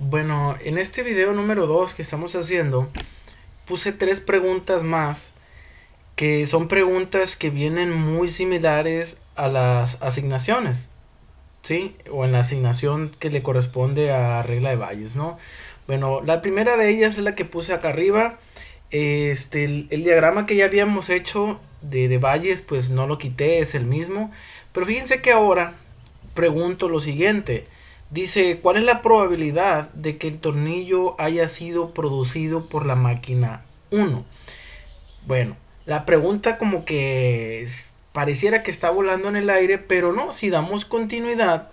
Bueno, en este video número 2 que estamos haciendo, puse tres preguntas más, que son preguntas que vienen muy similares a las asignaciones, ¿sí? O en la asignación que le corresponde a regla de Bayes, ¿no? Bueno, la primera de ellas es la que puse acá arriba. El diagrama que ya habíamos hecho de Bayes, pues no lo quité, es el mismo. Pero fíjense que ahora pregunto lo siguiente. Dice, ¿cuál es la probabilidad de que el tornillo haya sido producido por la máquina uno? Bueno, la pregunta como que pareciera que está volando en el aire, pero no, si damos continuidad,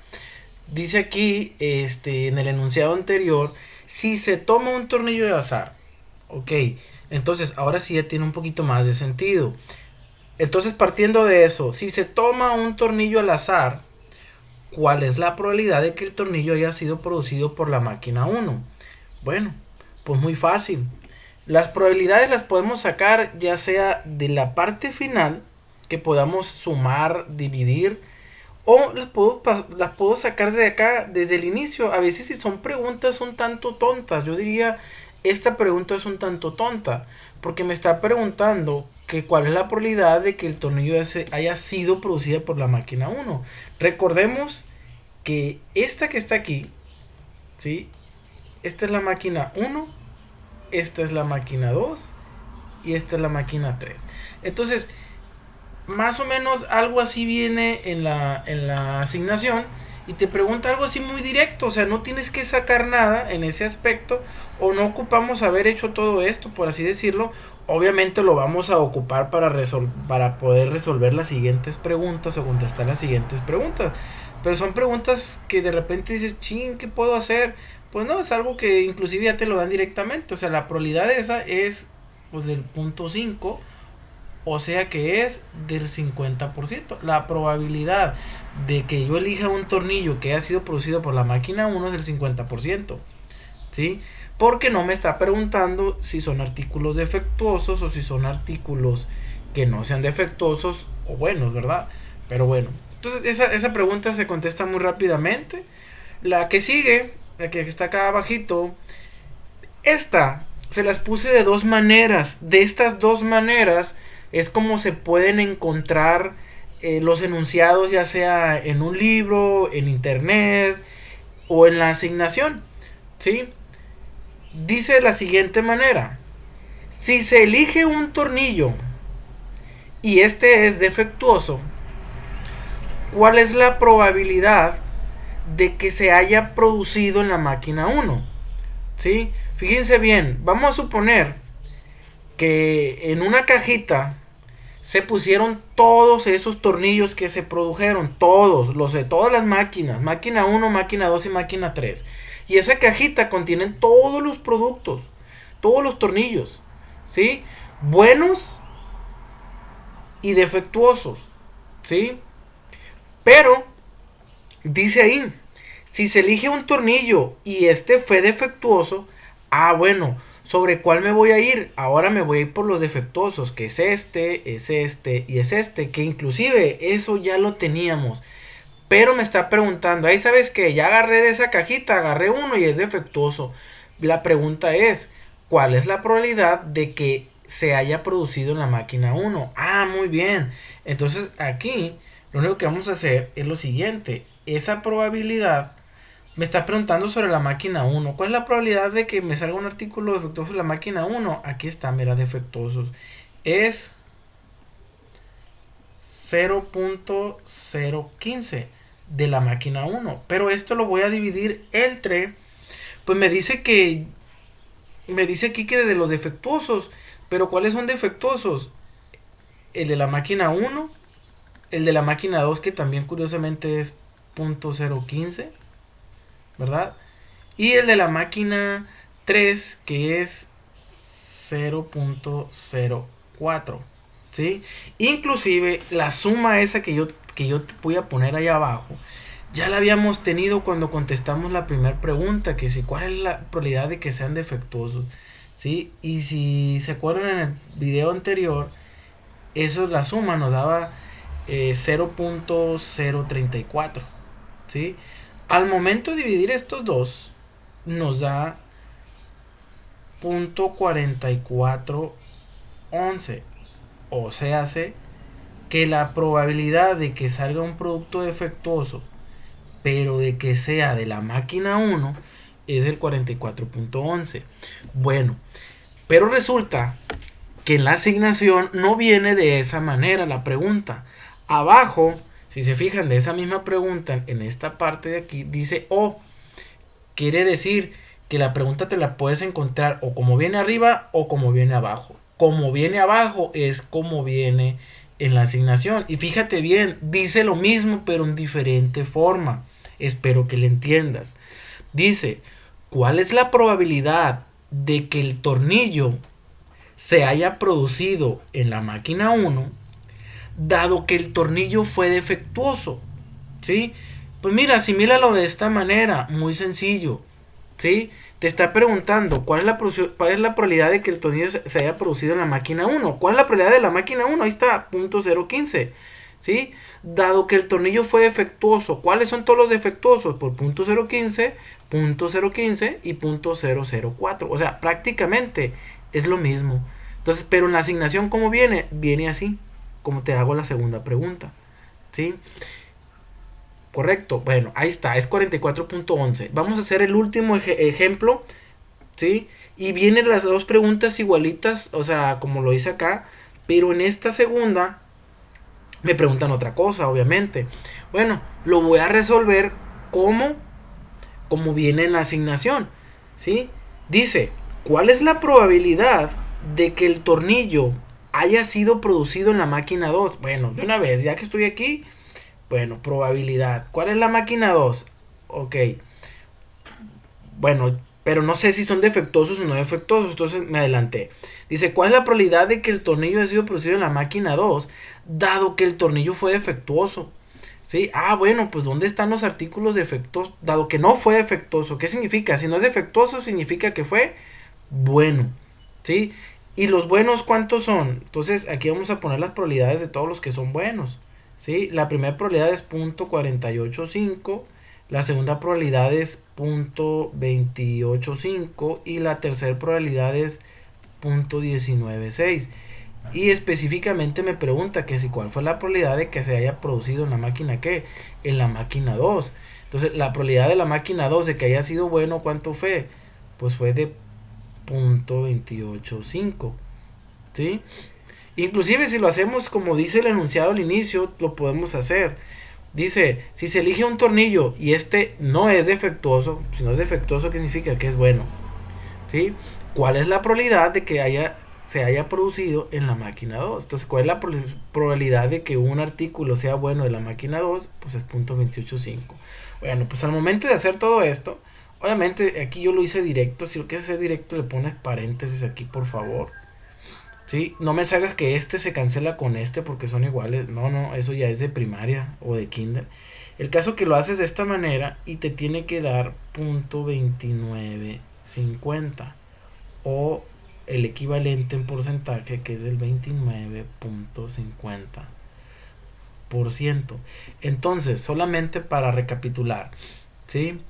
dice aquí, en el enunciado anterior, si se toma un tornillo de azar, ok, entonces ahora sí ya tiene un poquito más de sentido. Entonces partiendo de eso, si se toma un tornillo al azar, ¿cuál es la probabilidad de que el tornillo haya sido producido por la máquina uno? Bueno, pues muy fácil. Las probabilidades las podemos sacar ya sea de la parte final, que podamos sumar, dividir, o las puedo sacar de acá, desde el inicio. A veces si son preguntas un tanto tontas, yo diría, esta pregunta es un tanto tonta, porque me está preguntando que cuál es la probabilidad de que el tornillo haya sido producida por la máquina uno. Recordemos que esta que está aquí, ¿sí? Esta es la máquina uno, esta es la máquina 2 y esta es la máquina 3. Entonces, más o menos algo así viene en la asignación y te pregunta algo así muy directo, o sea, no tienes que sacar nada en ese aspecto o no ocupamos haber hecho todo esto, por así decirlo. Obviamente lo vamos a ocupar para poder resolver las siguientes preguntas o contestar las siguientes preguntas. Pero son preguntas que de repente dices, ching, ¿qué puedo hacer? Pues no, es algo que inclusive ya te lo dan directamente. O sea, la probabilidad de esa es pues del punto 5, o sea que es del 50%. La probabilidad de que yo elija un tornillo que ha sido producido por la máquina uno es del 50%. ¿Sí? Porque no me está preguntando si son artículos defectuosos o si son artículos que no sean defectuosos o buenos, ¿verdad? Pero bueno, entonces esa pregunta se contesta muy rápidamente. La que sigue, la que está acá abajito, esta se las puse de dos maneras. De estas dos maneras es como se pueden encontrar los enunciados, ya sea en un libro, en internet o en la asignación. ¿Sí? Dice de la siguiente manera: si se elige un tornillo y este es defectuoso, ¿cuál es la probabilidad de que se haya producido en la máquina uno? ¿Sí? Fíjense bien, vamos a suponer que en una cajita se pusieron todos esos tornillos que se produjeron, todos, los de todas las máquinas, máquina uno, máquina 2 y máquina 3. Y esa cajita contiene todos los productos, todos los tornillos, ¿sí? Buenos y defectuosos, ¿sí? Pero dice ahí, si se elige un tornillo y este fue defectuoso, bueno, ¿sobre cuál me voy a ir? Ahora me voy a ir por los defectuosos, que es este y es este, que inclusive eso ya lo teníamos. Pero me está preguntando, ahí sabes que ya agarré de esa cajita, agarré uno y es defectuoso. La pregunta es, ¿cuál es la probabilidad de que se haya producido en la máquina uno? Muy bien. Entonces aquí lo único que vamos a hacer es lo siguiente. Esa probabilidad me está preguntando sobre la máquina uno. ¿Cuál es la probabilidad de que me salga un artículo defectuoso en la máquina uno? Aquí está, mira, defectuosos. Es 0.015 de la máquina uno. Pero esto lo voy a dividir entre, pues me dice aquí que de los defectuosos. Pero ¿cuáles son defectuosos? El de la máquina uno, el de la máquina 2 que también curiosamente es 0.015, ¿verdad? Y el de la máquina 3 que es 0.04, ¿sí? Inclusive la suma esa que yo voy a poner ahí abajo, ya la habíamos tenido cuando contestamos la primera pregunta, que si cuál es la probabilidad de que sean defectuosos, ¿sí? Y si se acuerdan en el video anterior, eso la suma nos daba 0.034, ¿sí? Al momento de dividir estos dos, nos da 0.4411. O sea, hace que la probabilidad de que salga un producto defectuoso, pero de que sea de la máquina 1, es el 44.11. Bueno, pero resulta que en la asignación no viene de esa manera la pregunta. Abajo, si se fijan de esa misma pregunta, en esta parte de aquí dice O. Quiere decir que la pregunta te la puedes encontrar o como viene arriba o como viene abajo. Como viene abajo es como viene en la asignación. Y fíjate bien, dice lo mismo pero en diferente forma. Espero que le entiendas. Dice, ¿cuál es la probabilidad de que el tornillo se haya producido en la máquina 1 dado que el tornillo fue defectuoso? ¿Sí? Pues mira, asimílalo de esta manera, muy sencillo. ¿Sí? Te está preguntando cuál es la probabilidad de que el tornillo se haya producido en la máquina 1. ¿Cuál es la probabilidad de la máquina 1? Ahí está, 0.015. ¿Sí? Dado que el tornillo fue defectuoso, ¿cuáles son todos los defectuosos? Por 0.015, 0.015 y 0.004. O sea, prácticamente es lo mismo. Entonces, pero en la asignación, ¿cómo viene? Viene así, como te hago la segunda pregunta. ¿Sí? Correcto. Bueno, ahí está, es 44.11. Vamos a hacer el último ejemplo, ¿sí? Y vienen las dos preguntas igualitas, o sea, como lo hice acá, pero en esta segunda me preguntan otra cosa, obviamente. Bueno, lo voy a resolver como viene en la asignación, ¿sí? Dice, ¿cuál es la probabilidad de que el tornillo haya sido producido en la máquina 2? Bueno, de una vez, ya que estoy aquí, bueno, probabilidad. ¿Cuál es la máquina 2? Ok. Bueno, pero no sé si son defectuosos o no defectuosos, entonces me adelanté. Dice, ¿cuál es la probabilidad de que el tornillo haya sido producido en la máquina 2, dado que el tornillo fue defectuoso? ¿Sí? Ah, bueno, pues ¿dónde están los artículos defectuosos? Dado que no fue defectuoso, ¿qué significa? Si no es defectuoso, significa que fue bueno. ¿Sí? ¿Y los buenos cuántos son? Entonces aquí vamos a poner las probabilidades de todos los que son buenos. ¿Sí? La primera probabilidad es 0.485, la segunda probabilidad es 0.285 y la tercera probabilidad es 0.196. Y específicamente me pregunta que si cuál fue la probabilidad de que se haya producido en la máquina ¿qué? En la máquina 2. Entonces la probabilidad de la máquina 2 de que haya sido bueno, ¿cuánto fue? Pues fue de 0.285. ¿Sí? Inclusive si lo hacemos como dice el enunciado al inicio, lo podemos hacer. Dice, si se elige un tornillo y este no es defectuoso, si no es defectuoso, ¿qué significa? Que es bueno. ¿Sí? ¿Cuál es la probabilidad de que se haya producido en la máquina 2? Entonces, ¿cuál es la probabilidad de que un artículo sea bueno de la máquina 2? Pues es 0.285. Bueno, pues al momento de hacer todo esto, obviamente aquí yo lo hice directo. Si lo quieres hacer directo, le pones paréntesis aquí, por favor. ¿Sí? No me salgas que este se cancela con este porque son iguales. No, no, eso ya es de primaria o de kinder. El caso que lo haces de esta manera y te tiene que dar 0.2950 o el equivalente en porcentaje que es del 29.50%. Entonces, solamente para recapitular, ¿sí?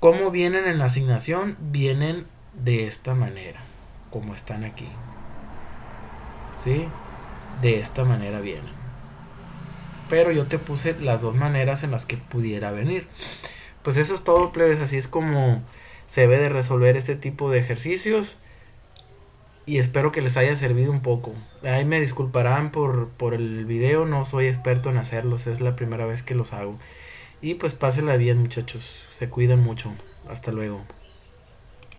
¿Cómo vienen en la asignación? Vienen de esta manera, como están aquí. ¿Sí? De esta manera vienen. Pero yo te puse las dos maneras en las que pudiera venir. Pues eso es todo, plebes. Así es como se debe de resolver este tipo de ejercicios. Y espero que les haya servido un poco. Ahí me disculparán por el video. No soy experto en hacerlos. Es la primera vez que los hago. Y pues pásenla bien, muchachos. Se cuidan mucho. Hasta luego.